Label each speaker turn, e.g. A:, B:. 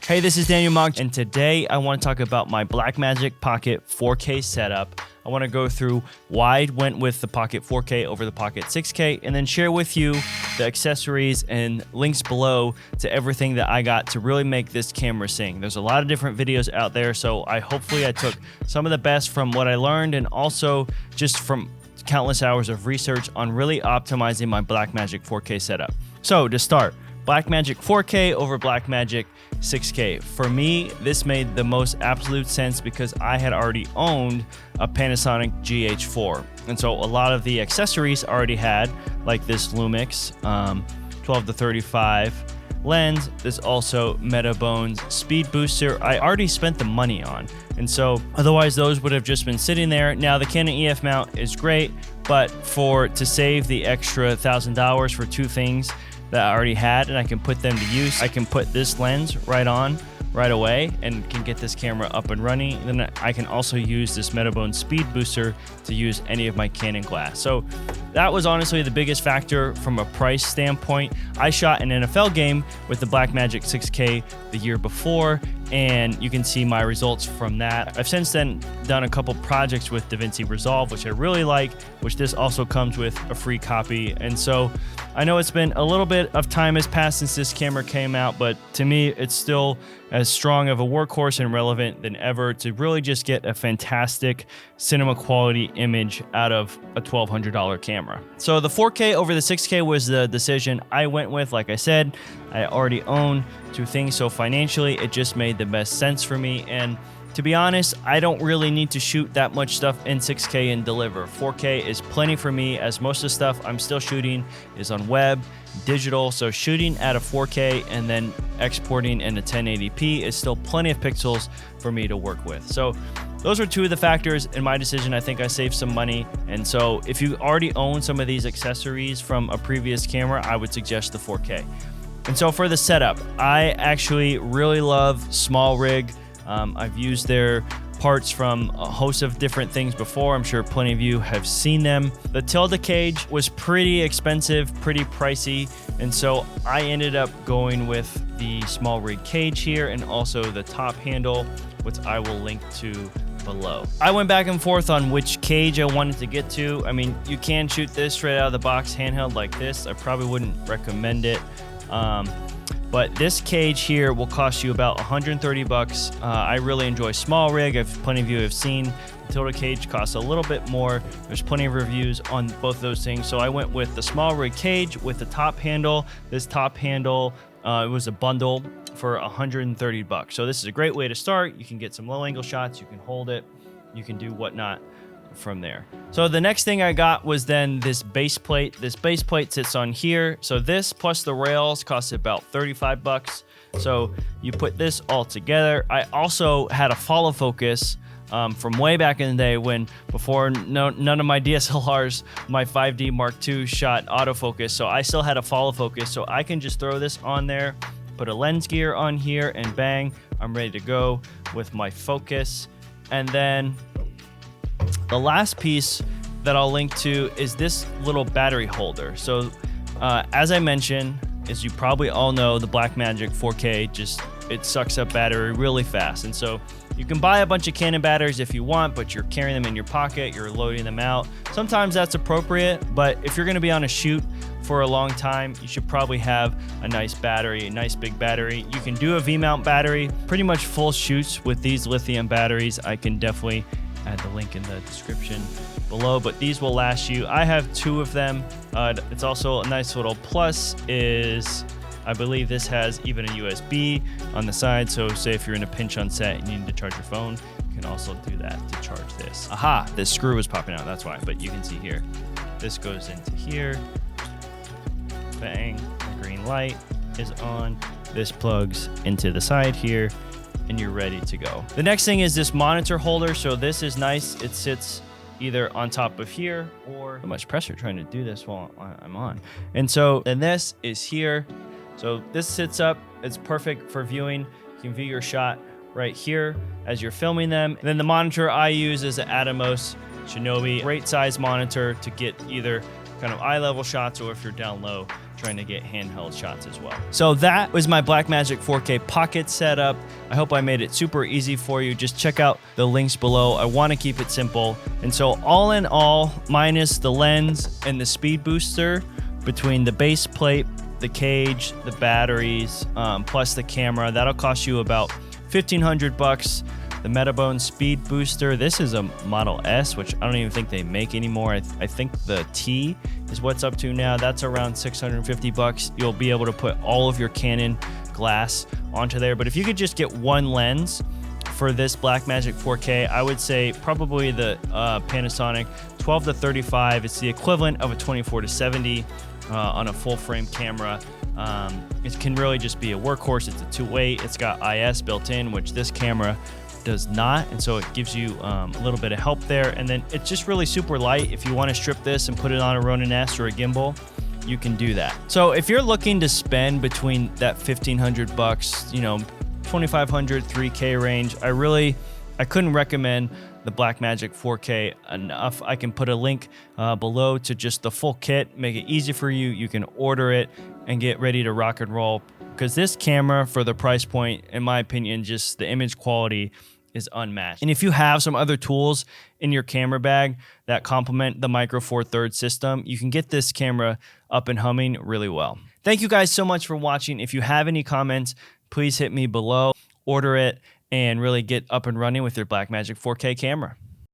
A: Hey, this is Daniel Mogg, and today I want to talk about my Blackmagic Pocket 4K setup. I want to go through why I went with the Pocket 4K over the Pocket 6K, and then share with you the accessories and links below to everything that I got to really make this camera sing. There's a lot of different videos out there, so hopefully I took some of the best from what I learned and also just from countless hours of research on really optimizing my Blackmagic 4K setup. So to start, Blackmagic 4K over Blackmagic 6K. For me, this made the most absolute sense because I had already owned a Panasonic GH4. And so a lot of the accessories I already had, like this Lumix 12-35 lens. There's also Metabone's speed booster I already spent the money on. And so otherwise those would have just been sitting there. Now the Canon EF mount is great, but to save the extra $1,000 for two things that I already had and I can put them to use, I can put this lens right on right away and can get this camera up and running. And then I can also use this Metabone speed booster to use any of my Canon glass. So that was honestly the biggest factor from a price standpoint. I shot an NFL game with the Blackmagic 6K the year before, and you can see my results from that. I've since then done a couple projects with DaVinci Resolve, which I really like, which this also comes with a free copy. And so I know it's been a little bit of time has passed since this camera came out, but to me, it's still as strong of a workhorse and relevant than ever to really just get a fantastic cinema quality image out of a $1,200 camera. So the 4K over the 6K was the decision I went with. Like I said, I already own two things, so financially it just made the best sense for me. And to be honest, I don't really need to shoot that much stuff in 6K and deliver. 4K is plenty for me, as most of the stuff I'm still shooting is on web, digital, so shooting at a 4K and then exporting in a 1080p is still plenty of pixels for me to work with. So those are two of the factors in my decision. I think I saved some money. And so if you already own some of these accessories from a previous camera, I would suggest the 4K. And so for the setup, I actually really love SmallRig. I've used their parts from a host of different things before. I'm sure plenty of you have seen them. The tilde cage was pretty expensive, pretty pricey, and so I ended up going with the SmallRig cage here and also the top handle, which I will link to below. I went back and forth on which cage I wanted to get to. I mean, you can shoot this straight out of the box handheld like this. I probably wouldn't recommend it. But this cage here will cost you about 130 bucks. I really enjoy SmallRig. Plenty of you have seen the tilde cage costs a little bit more. There's plenty of reviews on both those things. So I went with the SmallRig cage with the top handle. This top handle, it was a bundle for 130 bucks. So this is a great way to start. You can get some low angle shots. You can hold it. You can do whatnot from there. So the next thing I got was then this base plate. This base plate sits on here. So this plus the rails costs about 35 bucks. So you put this all together. I also had a follow focus from way back in the day when before none of my DSLRs, my 5D Mark II shot autofocus. So I still had a follow focus. So I can just throw this on there, put a lens gear on here, and bang, I'm ready to go with my focus. And then the last piece that I'll link to is this little battery holder. So as I mentioned, as you probably all know, the Blackmagic 4K it sucks up battery really fast. And so you can buy a bunch of Canon batteries if you want, but you're carrying them in your pocket, you're loading them out. Sometimes that's appropriate, but if you're gonna be on a shoot for a long time, you should probably have a nice battery, a nice big battery. You can do a V-mount battery, pretty much full shoots with these lithium batteries. I can definitely add the link in the description below, but these will last you. I have two of them. It's also a nice little plus is, I believe this has even a USB on the side. So say if you're in a pinch on set and you need to charge your phone, you can also do that to charge this. Aha, this screw is popping out, that's why, but you can see here. This goes into here, bang, the green light is on. This plugs into the side here, and you're ready to go. The next thing is this monitor holder. So this is nice. It sits either on top of here or so much pressure trying to do this while I'm on. And so then this is here. So this sits up. It's perfect for viewing. You can view your shot right here as you're filming them. And then the monitor I use is an Atomos Shinobi. Great size monitor to get either kind of eye level shots, or if you're down low trying to get handheld shots as well. So that was my Blackmagic 4K Pocket setup. I hope I made it super easy for you. Just check out the links below. I want to keep it simple. And so all in all, minus the lens and the speed booster, between the base plate, the cage, the batteries, plus the camera, that'll cost you about $1,500. The Metabone speed booster, this is a Model S, which I don't even think they make anymore. I think the T is what's up to now. That's around $650. You'll be able to put all of your Canon glass onto there. But if you could just get one lens for this Blackmagic 4K, I would say probably the Panasonic 12 to 35. It's the equivalent of a 24 to 70 on a full frame camera. It can really just be a workhorse. It's a 2.8. It's got IS built in, which this camera does not, and so it gives you a little bit of help there. And then it's just really super light. If you want to strip this and put it on a Ronin S or a gimbal, you can do that. So if you're looking to spend between that $1,500, you know, $2,500, $3K range, I couldn't recommend the Blackmagic 4K enough. I can put a link below to just the full kit, make it easy for you. You can order it and get ready to rock and roll, because this camera, for the price point, in my opinion, just the image quality is unmatched. And if you have some other tools in your camera bag that complement the Micro Four Thirds system, you can get this camera up and humming really well. Thank you guys so much for watching. If you have any comments, please hit me below, order it, and really get up and running with your Blackmagic 4K camera.